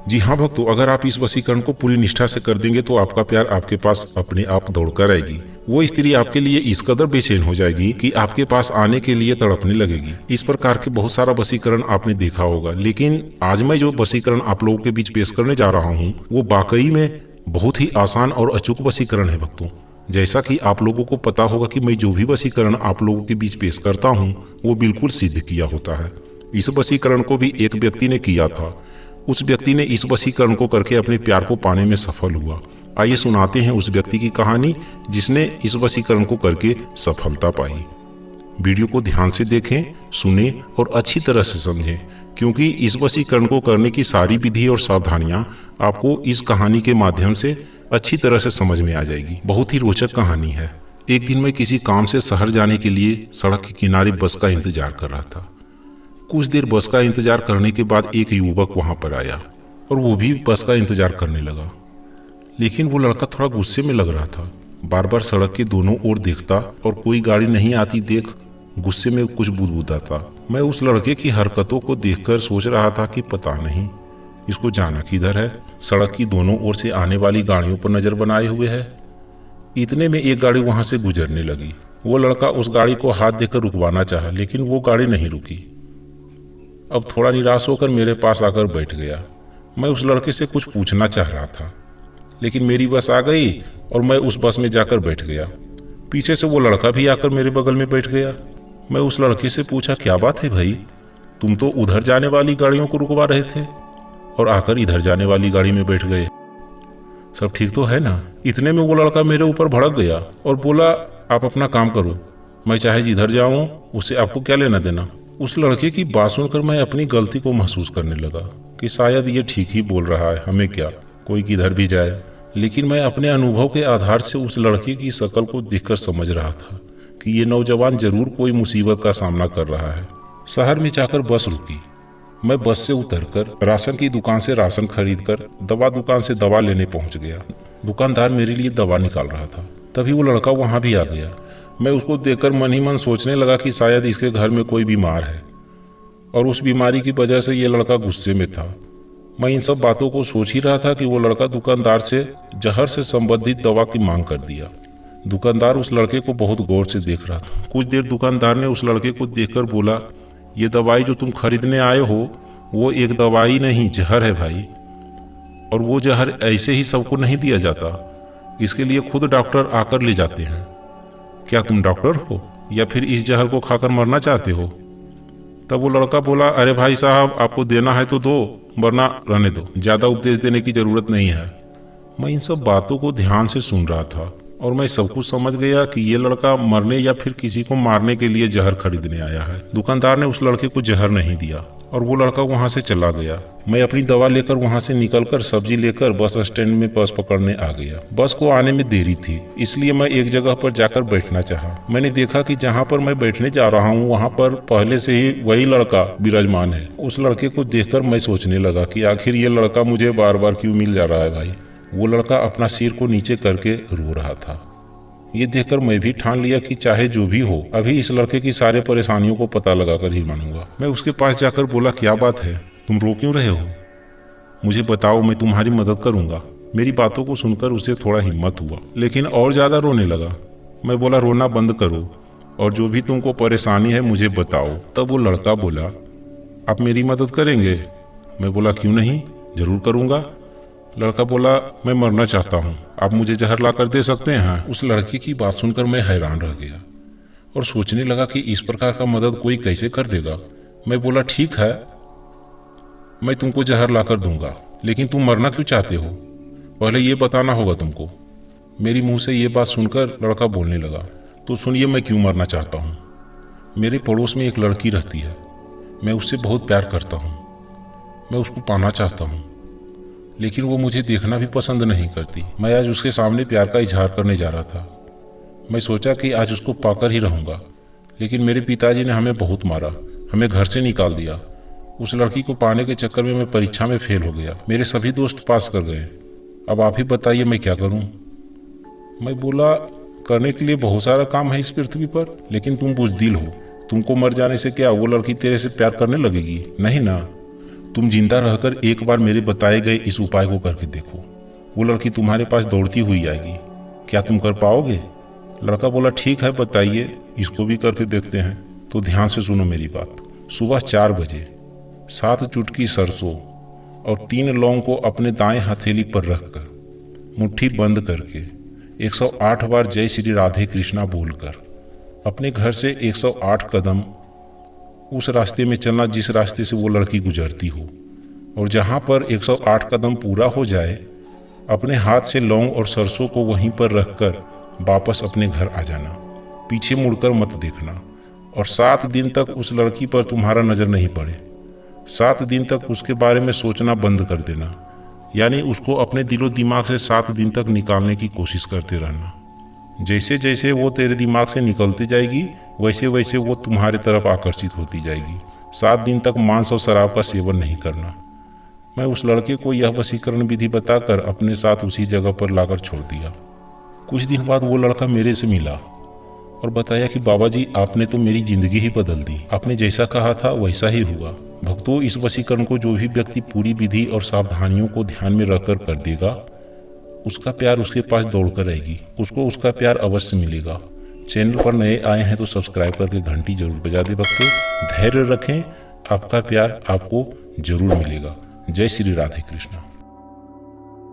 जी हाँ भक्तों, अगर आप इस वशीकरण को पूरी निष्ठा से कर देंगे तो आपका प्यार आपके पास अपने आप दौड़कर आएगी। वो स्त्री आपके लिए इस कदर बेचैन हो जाएगी कि आपके पास आने के लिए तड़पने लगेगी। इस प्रकार के बहुत सारा वशीकरण आपने देखा होगा, लेकिन आज मैं जो वशीकरण आप लोगों के बीच पेश करने जा रहा हूँ वो वाकई में बहुत ही आसान और अचूक वशीकरण है भक्तों। जैसा कि आप लोगों को पता होगा कि मैं जो भी वशीकरण आप लोगों के बीच पेश करता हूँ वो बिल्कुल सिद्ध किया होता है। इस वशीकरण को भी एक व्यक्ति ने किया था। उस व्यक्ति ने इस वशीकरण को करके अपने प्यार को पाने में सफल हुआ। आइए सुनाते हैं उस व्यक्ति की कहानी जिसने इस वशीकरण को करके सफलता पाई। वीडियो को ध्यान से देखें, सुने और अच्छी तरह से समझें, क्योंकि इस वशीकरण को करने की सारी विधि और सावधानियां आपको इस कहानी के माध्यम से अच्छी तरह से समझ में आ जाएगी। बहुत ही रोचक कहानी है। एक दिन मैं किसी काम से शहर जाने के लिए सड़क के किनारे बस का इंतजार कर रहा था। कुछ देर बस का इंतजार करने के बाद एक युवक वहां पर आया और वो भी बस का इंतजार करने लगा। लेकिन वो लड़का थोड़ा गुस्से में लग रहा था। बार बार सड़क के दोनों ओर देखता और कोई गाड़ी नहीं आती देख गुस्से में कुछ बुदबुदाता। मैं उस लड़के की हरकतों को देखकर सोच रहा था कि पता नहीं इसको जाना किधर है। सड़क की दोनों ओर से आने वाली गाड़ियों पर नजर बनाए हुए है। इतने में एक गाड़ी वहां से गुजरने लगी। वो लड़का उस गाड़ी को हाथ देकर रुकवाना चाहा, लेकिन वो गाड़ी नहीं रुकी। अब थोड़ा निराश होकर मेरे पास आकर बैठ गया। मैं उस लड़के से कुछ पूछना चाह रहा था, लेकिन मेरी बस आ गई और मैं उस बस में जाकर बैठ गया। पीछे से वो लड़का भी आकर मेरे बगल में बैठ गया। मैं उस लड़के से पूछा, क्या बात है भाई, तुम तो उधर जाने वाली गाड़ियों को रुकवा रहे थे और आकर इधर जाने वाली गाड़ी में बैठ गए, सब ठीक तो है ना? इतने में वो लड़का मेरे ऊपर भड़क गया और बोला, आप अपना काम करो, मैं चाहे जिधर जाऊं उससे आपको क्या लेना देना। उस लड़के की बात सुनकर मैं अपनी गलती को महसूस करने लगा कि शायद ये ठीक ही बोल रहा है, हमें क्या, कोई किधर भी जाए। लेकिन मैं अपने अनुभव के आधार से उस लड़के की शक्ल को देखकर समझ रहा था कि ये नौजवान जरूर कोई मुसीबत का सामना कर रहा है। शहर में जाकर बस रुकी। मैं बस से उतरकर राशन की दुकान से राशन खरीदकर दवा दुकान से दवा लेने पहुंच गया। दुकानदार मेरे लिए दवा निकाल रहा था। तभी वो लड़का वहां भी आ गया। मैं उसको देखकर मन ही मन सोचने लगा कि शायद इसके घर में कोई बीमार है और उस बीमारी की वजह से ये लड़का गुस्से में था। मैं इन सब बातों को सोच ही रहा था कि वो लड़का दुकानदार से जहर से संबंधित दवा की मांग कर दिया। दुकानदार उस लड़के को बहुत गौर से देख रहा था। कुछ देर दुकानदार ने उस लड़के को देखकर बोला, ये दवाई जो तुम खरीदने आए हो वो एक दवाई नहीं, जहर है भाई, और वो जहर ऐसे ही सबको नहीं दिया जाता, इसके लिए खुद डॉक्टर आकर ले जाते हैं। क्या तुम डॉक्टर हो या फिर इस जहर को खाकर मरना चाहते हो? तब वो लड़का बोला, अरे भाई साहब, आपको देना है तो दो, वरना रहने दो, ज्यादा उपदेश देने की जरूरत नहीं है। मैं इन सब बातों को ध्यान से सुन रहा था और मैं सब कुछ समझ गया कि ये लड़का मरने या फिर किसी को मारने के लिए जहर खरीदने आया है। दुकानदार ने उस लड़के को जहर नहीं दिया और वो लड़का वहां से चला गया। मैं अपनी दवा लेकर वहां से निकलकर सब्जी लेकर बस स्टैंड में बस पकड़ने आ गया। बस को आने में देरी थी, इसलिए मैं एक जगह पर जाकर बैठना चाहा। मैंने देखा कि जहां पर मैं बैठने जा रहा हूं वहां पर पहले से ही वही लड़का विराजमान है। उस लड़के को देखकर मैं सोचने लगा कि आखिर ये लड़का मुझे बार बार क्यों मिल जा रहा है भाई। वो लड़का अपना सिर को नीचे करके रो रहा था। ये देखकर मैं भी ठान लिया कि चाहे जो भी हो, अभी इस लड़के की सारे परेशानियों को पता लगाकर ही मानूंगा। मैं उसके पास जाकर बोला, क्या बात है, तुम रो क्यों रहे हो? मुझे बताओ, मैं तुम्हारी मदद करूंगा। मेरी बातों को सुनकर उसे थोड़ा हिम्मत हुआ, लेकिन और ज्यादा रोने लगा। मैं बोला, रोना बंद करो और जो भी तुमको परेशानी है मुझे बताओ। तब वो लड़का बोला, आप मेरी मदद करेंगे? मैं बोला, क्यों नहीं, जरूर करूंगा। लड़का बोला, मैं मरना चाहता हूँ, आप मुझे जहर ला कर दे सकते हैं? उस लड़के की बात सुनकर मैं हैरान रह गया और सोचने लगा कि इस प्रकार का मदद कोई कैसे कर देगा। मैं बोला, ठीक है, मैं तुमको जहर ला कर दूंगा, लेकिन तुम मरना क्यों चाहते हो, पहले ये बताना होगा तुमको। मेरी मुंह से ये बात सुनकर लड़का बोलने लगा, तो सुनिए मैं क्यों मरना चाहता हूँ। मेरे पड़ोस में एक लड़की रहती है, मैं उससे बहुत प्यार करता हूँ, मैं उसको पाना चाहता हूँ, लेकिन वो मुझे देखना भी पसंद नहीं करती। मैं आज उसके सामने प्यार का इजहार करने जा रहा था। मैं सोचा कि आज उसको पाकर ही रहूंगा, लेकिन मेरे पिताजी ने हमें बहुत मारा, हमें घर से निकाल दिया। उस लड़की को पाने के चक्कर में मैं परीक्षा में फेल हो गया, मेरे सभी दोस्त पास कर गए। अब आप ही बताइए मैं क्या करूं? मैं बोला, करने के लिए बहुत सारा काम है इस पृथ्वी पर, लेकिन तुम बुज़दिल हो, तुमको मर जाने से क्या वो लड़की तेरे से प्यार करने लगेगी? नहीं ना। तुम जिंदा रहकर एक बार मेरे बताए गए इस उपाय को करके देखो। वो लड़की तुम्हारे पास दौड़ती हुई आएगी। क्या तुम कर पाओगे? लड़का बोला, ठीक है, बताइए, इसको भी करके देखते हैं। तो ध्यान से सुनो मेरी बात। सुबह 4 बजे 7 चुटकी सरसों और 3 लौंग को अपने दाएं हथेली पर रखकर मुट्ठी बंद करके 108 बार जय श्री राधे कृष्णा बोलकर अपने घर से 108 कदम उस रास्ते में चलना जिस रास्ते से वो लड़की गुजरती हो, और जहाँ पर 108 कदम पूरा हो जाए अपने हाथ से लौंग और सरसों को वहीं पर रखकर वापस अपने घर आ जाना। पीछे मुड़कर मत देखना और 7 दिन तक उस लड़की पर तुम्हारा नजर नहीं पड़े। 7 दिन तक उसके बारे में सोचना बंद कर देना, यानी उसको अपने दिलो दिमाग से 7 दिन तक निकालने की कोशिश करते रहना। जैसे जैसे वो तेरे दिमाग से निकलती जाएगी वैसे वैसे वो तुम्हारे तरफ आकर्षित होती जाएगी। 7 दिन तक मांस और शराब का सेवन नहीं करना। मैं उस लड़के को यह वशीकरण विधि बताकर अपने साथ उसी जगह पर लाकर छोड़ दिया। कुछ दिन बाद वो लड़का मेरे से मिला और बताया कि बाबा जी, आपने तो मेरी जिंदगी ही बदल दी। आपने जैसा कहा था वैसा ही हुआ। भक्तों, इस वशीकरण को जो भी व्यक्ति पूरी विधि और सावधानियों को ध्यान में रखकर कर देगा, उसका प्यार उसके पास दौड़कर रहेगी। उसको उसका प्यार अवश्य मिलेगा। चैनल पर नए आए हैं तो सब्सक्राइब करके घंटी जरूर बजा दे। भक्तों, धैर्य रखें, आपका प्यार आपको जरूर मिलेगा। जय श्री राधे कृष्णा।